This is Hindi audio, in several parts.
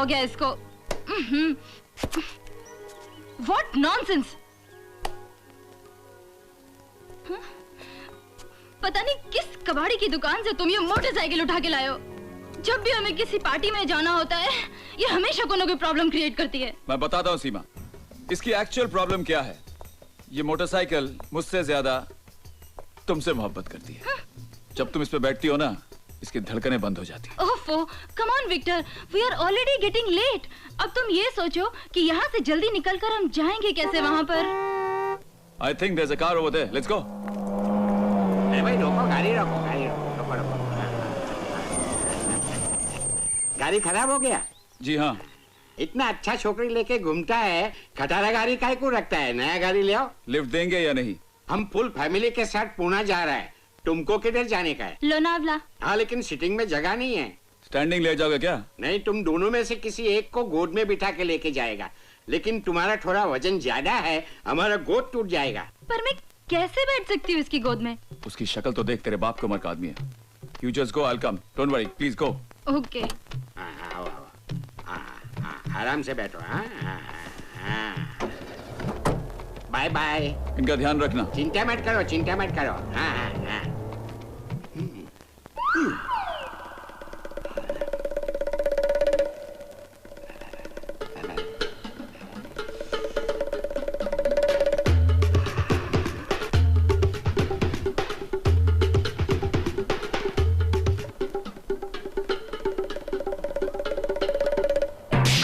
हो गया इसको। What nonsense! पता नहीं किस कबाड़ी की दुकान से तुम ये मोटरसाइकिल उठा के लाए हो। जब भी हमें किसी पार्टी में जाना होता है, ये हमेशा कोई ना कोई प्रॉब्लम क्रिएट करती है। मैं बताता हूँ सीमा, इसकी एक्चुअल प्रॉब्लम क्या है। ये मोटरसाइकिल मुझसे ज्यादा तुमसे मोहब्बत करती है। जब तुम इस पे बैठती हो ना, इसकी धड़कनें बंद हो जाती हैं। ओफो, come on Victor, we are already getting late. अब तुम ये सोचो कि यहाँ से जल्दी निकलकर हम जाएंगे कैसे वहाँ पर? I think there's a car over there. Let's go. अरे भाई रोको, गाड़ी रोको, गाड़ी रोको, रोको। गाड़ी खराब हो गया? जी हाँ। इतना अच्छा छोकरी लेके घूमता है, खटारा गाड़ी काहे को रखता है? नया गाड़ी ले आओ। लिफ्ट देंगे या नहीं? हम फुल फैमिली के साथ पुणे जा रहा है। तुमको किधर जाने का है? लोनावला। हाँ, लेकिन सीटिंग में जगह नहीं है। स्टैंडिंग ले जाओगे क्या? नहीं, तुम दोनों में से किसी एक को गोद में बिठा के लेके जाएगा। लेकिन तुम्हारा थोड़ा वजन ज्यादा है, हमारा गोद टूट जाएगा। पर मैं कैसे बैठ सकती हूँ इसकी गोद में? उसकी शक्ल तो देख, तेरे बाप को मर्क आदमी है। You just go, I'll come. Don't worry, please go. Okay. आओ, आराम से बैठो। Bye bye. इनका ध्यान रखना। चिंता मत करो, चिंता मत करो।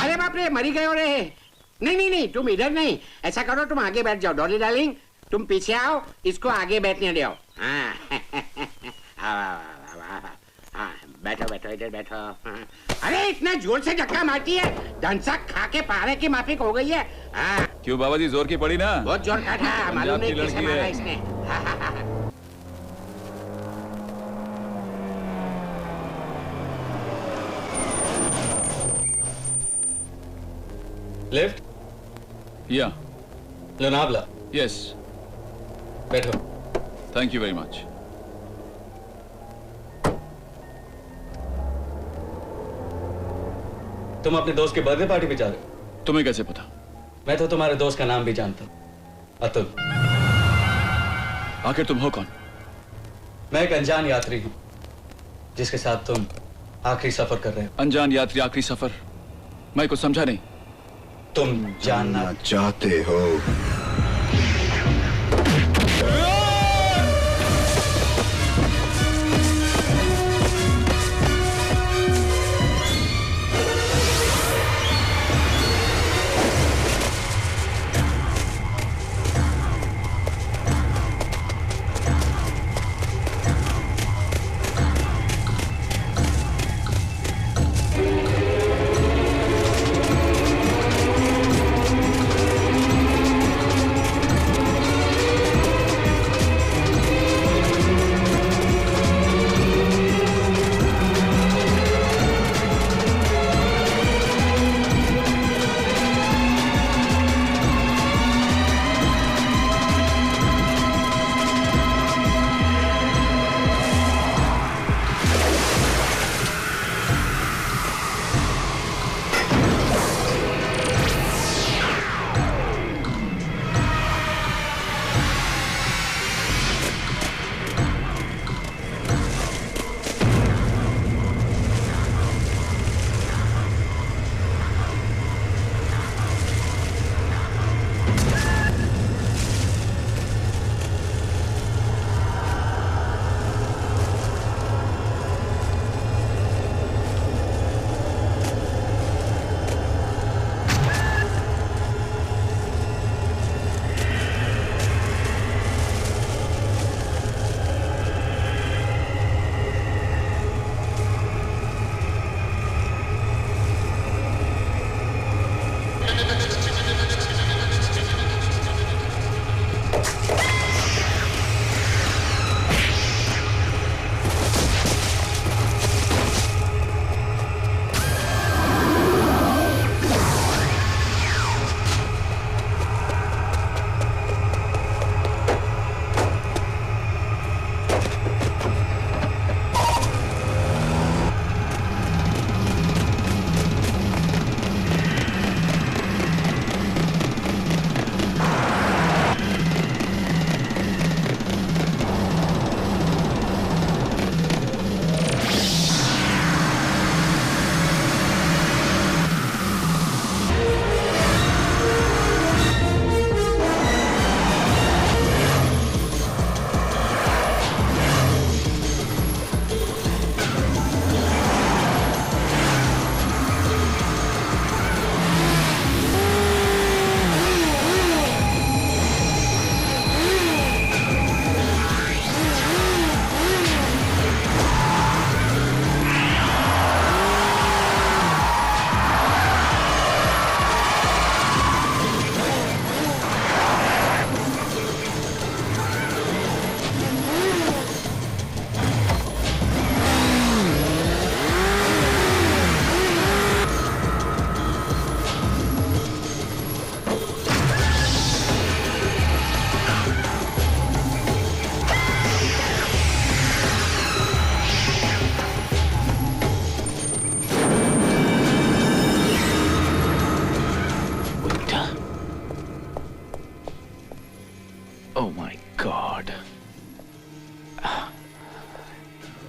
अरे बाप रे, मरी गए हो रे। नहीं नहीं नहीं, तुम इधर नहीं, ऐसा करो, तुम आगे बैठ जाओ। डॉली डार्लिंग, तुम पीछे आओ, इसको आगे बैठने दो। बैठो बैठो, इधर बैठो। अरे इतना जोर से धक्का मारती है, धनसा खा के पारे की माफिक हो गई है। क्यों बाबा जी, जोर की पड़ी ना? बहुत जोर का था, मालूम नहीं किसे मारा इसने। लिफ्ट? या। लोनावला? यस। बैठो। Thank you very much. तुम अपने दोस्त की बर्थडे पार्टी में जा रहे हो? तुम्हें कैसे पता? मैं तो तुम्हारे दोस्त का नाम भी जानता हूँ, अतुल। आखिर तुम हो कौन? मैं एक अनजान यात्री हूँ, जिसके साथ तुम आखिरी सफर कर रहे हो। अनजान यात्री, आखिरी सफर? मैं कुछ समझा नहीं। तुम जानना चाहते हो?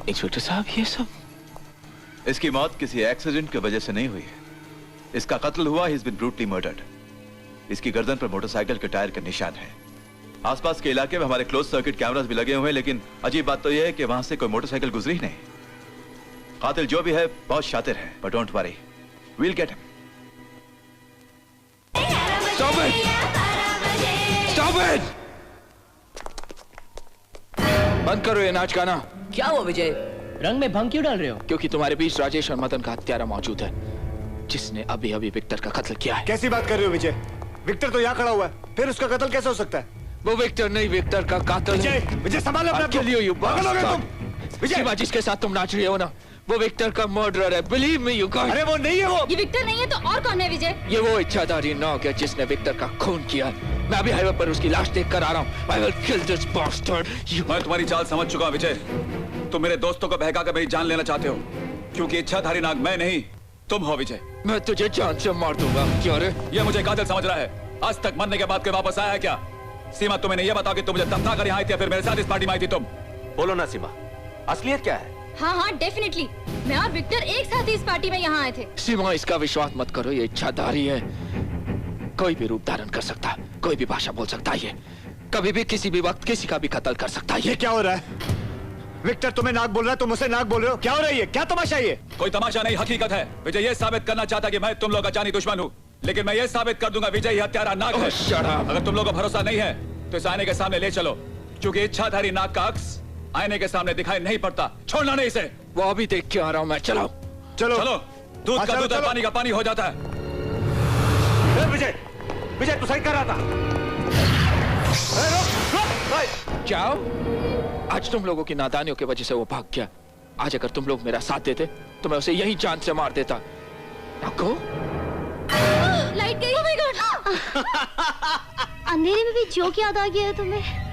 इंस्पेक्टर साहब, ये सब? इसकी मौत किसी एक्सीडेंट की वजह से नहीं हुई है। इसका कत्ल हुआ, he has been brutally murdered. इसकी गर्दन पर मोटरसाइकिल के टायर के निशान है। आसपास के इलाके में हमारे क्लोज सर्किट कैमरास भी लगे हुए हैं, लेकिन अजीब बात तो यह है कि वहां से कोई मोटरसाइकिल गुजरी ही नहीं। कातिल जो भी है बहुत शातिर है, but don't worry, we'll get him. Stop it! Stop it! बंद करो ये नाच गाना। क्या हुआ विजय, रंग में भंग क्यों डाल रहे हो? क्योंकि तुम्हारे बीच राजेश और मदन का हत्यारा मौजूद है, जिसने अभी अभी विक्टर का कत्ल किया है। कैसी बात कर रहे हो विजय? विक्टर तो यहाँ खड़ा हुआ है, फिर उसका कत्ल कैसे हो सकता है? वो विक्टर नहीं, विक्टर का कातिल। विजय, विजय संभालो अपने आप को। विजय, शिवा जिसके साथ तुम नाच रही हो ना, वो विक्टर का मर्डरर है। Believe me you guys. अरे वो नहीं है वो। ये विक्टर नहीं है तो और कौन है विजय? ये वो इच्छाधारी नॉक है जिसने विक्टर का खून किया। मैं अभी हाईवे पर उसकी लाश देख कर आ रहा हूँ। I will kill this bastard. मैं तुम्हारी चाल समझ चुका हूं विजय। तुम मेरे दोस्तों को बहका कर मेरी जान लेना चाहते हो, क्योंकि इच्छाधारी नाग मैं नहीं तुम हो विजय। मैं तुझे जान से मार दूंगा। क्या रे? ये मुझे कातिल समझ रहा है। आज तक मरने के बाद के वापस आया है क्या? सीमा, तुम्हें ये बताओ कि तुम मुझे दफना कर यहाँ आई थी या फिर मेरे साथ इस पार्टी में आई थी तुम? बोलो ना सीमा, असलियत क्या है? हाँ हाँ डेफिनेटली, मैं और विक्टर एक साथ ही इस पार्टी में यहाँ आए थे। सीमा, इसका विश्वास मत करो, ये इच्छाधारी है। कोई भी रूप धारण कर सकता है, कोई भी भाषा बोल सकता है, ये कभी भी किसी भी वक्त किसी का भी कत्ल कर सकता है। ये क्या हो रहा है? विक्टर तुम्हें नाग बोल रहा है, तुम उसे नाग बोल रहे हो। क्या हो रहा है ये? क्या तमाशा है ये? कोई तमाशा नहीं, हकीकत है। विजय ये साबित करना चाहता कि मैं तुम लोग का जानी दुश्मन हूँ, लेकिन मैं ये साबित कर दूंगा विजय ये हत्यारा नाग है। अगर तुम लोगों को भरोसा नहीं है तो इस आईने के सामने ले चलो, क्योंकि इच्छाधारी नाग का अक्स आईने के सामने दिखाई नहीं पड़ता। छोड़ना नहीं इसे। वो अभी देख के आ रहा हूँ मैं। चलो चलो चलो, दूध का दूध और पानी का पानी हो जाता है। विजय, विजय तू सही कर रहा था। जाओ, आज तुम लोगों की नादानियों की वजह से वो भाग गया। आज अगर तुम लोग मेरा साथ देते तो मैं उसे यही जान से मार देता। रखो। लाइट गई। Oh my God! अंधेरे में भी जोक याद आ गया है तुम्हें?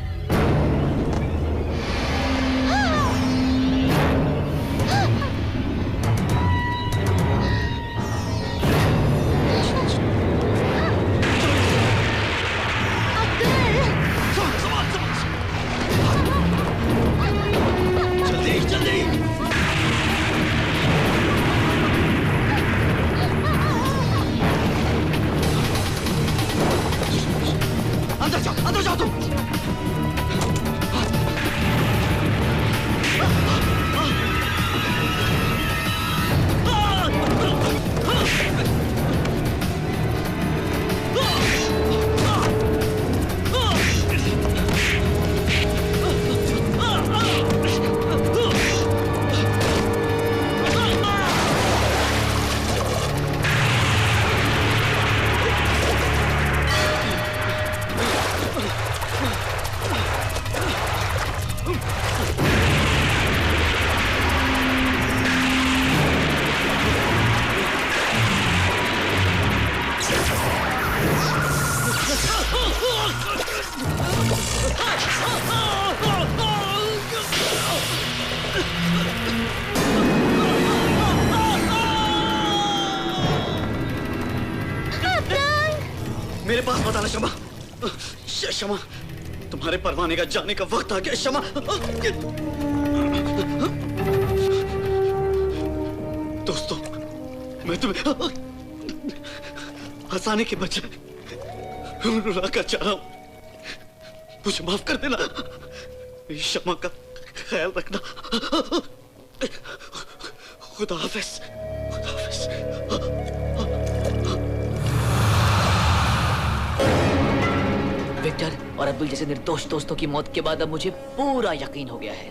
अंदर जाओ तुम। मेरे पास बताना शमा। शमा, तुम्हारे परवाने का जाने का वक्त आ गया शमा। दोस्तों, मैं तुम्हें हंसाने के बजाय रुला कर चाह रहा हूं। मुझे माफ कर देना। शमा का ख्याल रखना। खुदा हाफिज। खुदा हाफिज। विक्टर और अब्दुल जैसे निर्दोष दोस्तों की मौत के बाद अब मुझे पूरा यकीन हो गया है,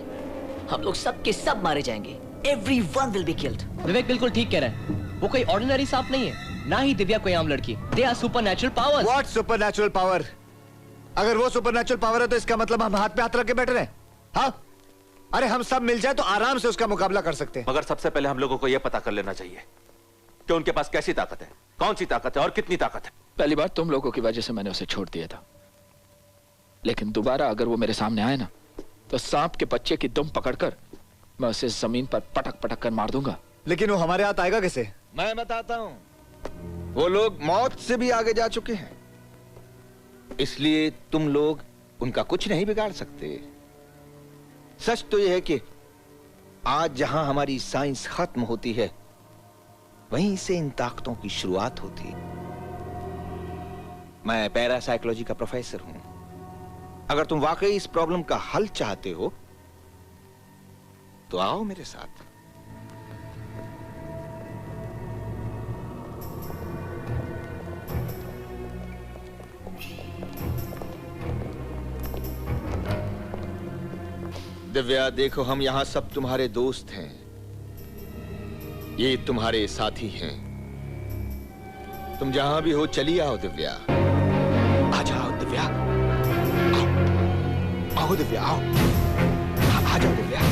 हम लोग सब के सब मारे जाएंगे। Everyone will be killed. विवेक बिल्कुल ठीक कह रहा है। वो कोई ऑर्डिनरी सांप नहीं है, ना ही दिव्या कोई आम लड़की। They are supernatural powers. What supernatural power? अगर वो सुपरनेचुरल पावर है तो इसका मतलब हम हाथ पे हाथ रख के बैठ रहे हैं? हाँ? अरे हम सब मिल जाए तो आराम से उसका मुकाबला कर सकते हैं। मगर सबसे पहले हम लोगों को यह पता कर लेना चाहिए कि उनके पास कैसी ताकत है, कौन सी ताकत है और कितनी ताकत है। पहली बार तुम लोगों की वजह से मैंने उसे छोड़ दिया था, लेकिन दोबारा अगर वो मेरे सामने आए ना तो सांप के बच्चे की दुम पकड़कर मैं उसे जमीन पर पटक पटक कर मार दूंगा। लेकिन वो हमारे हाथ आएगा कैसे? मैं बताता हूं। वो लोग मौत से भी आगे जा चुके हैं, इसलिए तुम लोग उनका कुछ नहीं बिगाड़ सकते। सच तो यह है कि आज जहां हमारी साइंस खत्म होती है, वहीं से इन ताकतों की शुरुआत होती है। मैं पैरासाइकोलॉजी का प्रोफेसर हूं। अगर तुम वाकई इस प्रॉब्लम का हल चाहते हो तो आओ मेरे साथ। दिव्या, देखो, हम यहां सब तुम्हारे दोस्त हैं। ये तुम्हारे साथी हैं। तुम जहां भी हो चली आओ दिव्या। आ जाओ दिव्या, आओ आओ दिव्या, आओ, आ जाओ दिव्या।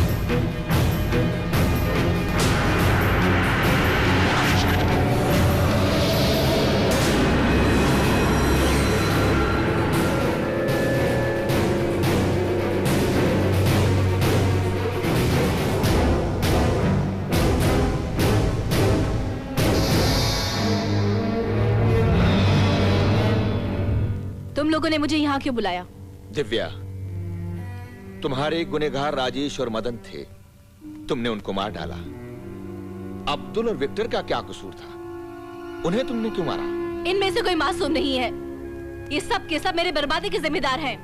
तुम लोगों ने मुझे यहाँ क्यों बुलाया? दिव्या, तुम्हारे गुनहगार राजेश और मदन थे। तुमने उनको मार डाला। अब्दुल और विक्टर का क्या कसूर था? उन्हें तुमने क्यों मारा? इनमें से कोई मासूम नहीं है। ये सब के सब मेरे बर्बादी के जिम्मेदार हैं।